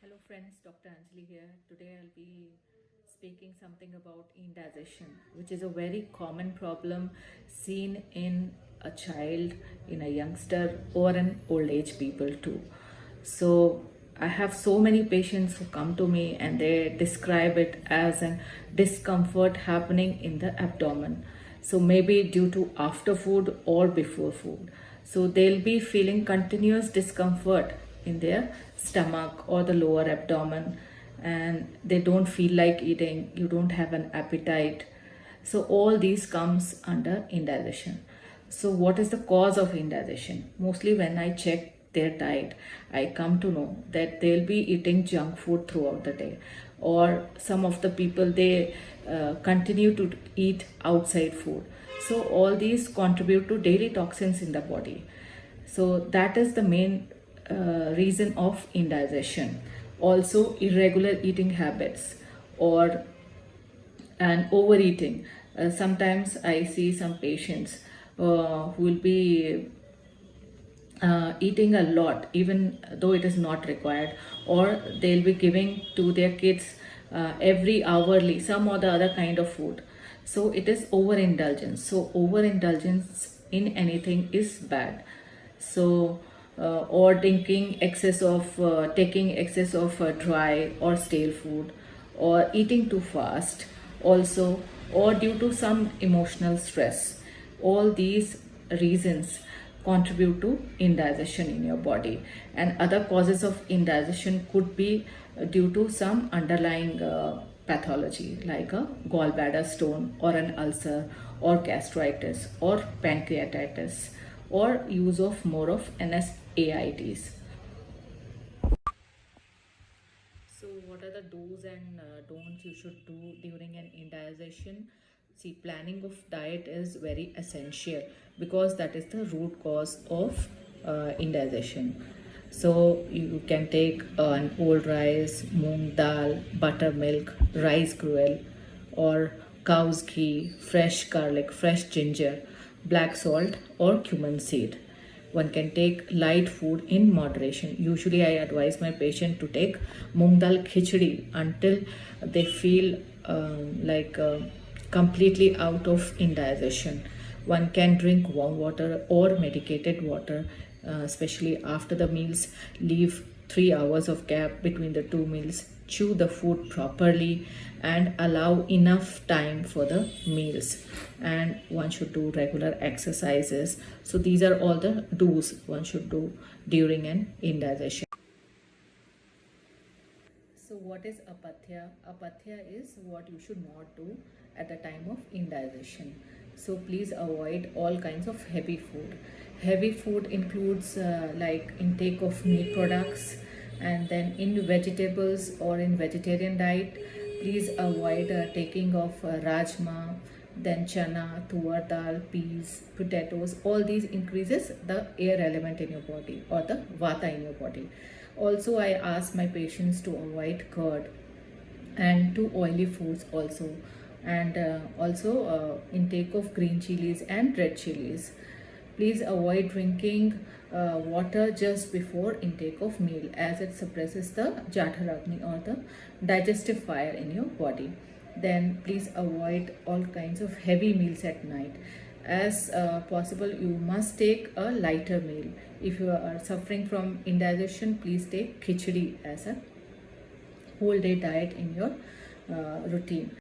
Hello friends, Dr. Anjali here. Today I'll be speaking something about indigestion, which is a very common problem seen in a child, in a youngster, or in old age people too. So I have so many patients who come to me and they describe it as an discomfort happening in the abdomen. So maybe due to after food or before food. So they'll be feeling continuous discomfort in their stomach or the lower abdomen, and they don't feel like eating, you don't have an appetite. So all these comes under indigestion. So what is the cause of indigestion? Mostly when I check their diet, I come to know that they'll be eating junk food throughout the day, or some of the people they continue to eat outside food. So all these contribute to daily toxins in the body. So that is the main reason of indigestion. Also irregular eating habits or and overeating. Sometimes I see some patients who will be eating a lot even though it is not required, or they'll be giving to their kids every hourly some or the other kind of food. So it is overindulgence. So overindulgence in anything is bad. So or drinking excess of taking excess of dry or stale food, or eating too fast also, or due to some emotional stress. All these reasons contribute to indigestion in your body. And other causes of indigestion could be due to some underlying pathology like a gallbladder stone or an ulcer or gastritis or pancreatitis, or use of more of NSAIDs. So what are the do's and don'ts you should do during an indigestion? See, planning of diet is very essential because that is the root cause of indigestion. So you can take an old rice, moong dal, buttermilk, rice gruel, or cow's ghee, fresh garlic, fresh ginger, black salt, or cumin seed. One can take light food in moderation. Usually I advise my patient to take moong dal khichdi until they feel completely out of indigestion. One can drink warm water or medicated water, especially after the meals. Leave 3 hours of gap between the two meals. Chew the food properly and allow enough time for the meals. And one should do regular exercises. So these are all the do's one should do during an indigestion. So what is apatya? Apatya is what you should not do at the time of indigestion. So please avoid all kinds of heavy food. Heavy food includes like intake of meat products, and then in vegetables or in vegetarian diet, please avoid taking of rajma, then chana, tuar dal, peas, potatoes. All these increases the air element in your body or the vata in your body. Also, I ask my patients to avoid curd and too oily foods also, and also intake of green chilies and red chilies. Please avoid drinking water just before intake of meal, as it suppresses the Jatharagni or the digestive fire in your body. Then please avoid all kinds of heavy meals at night. As possible, you must take a lighter meal. If you are suffering from indigestion, please take khichdi as a whole day diet in your routine.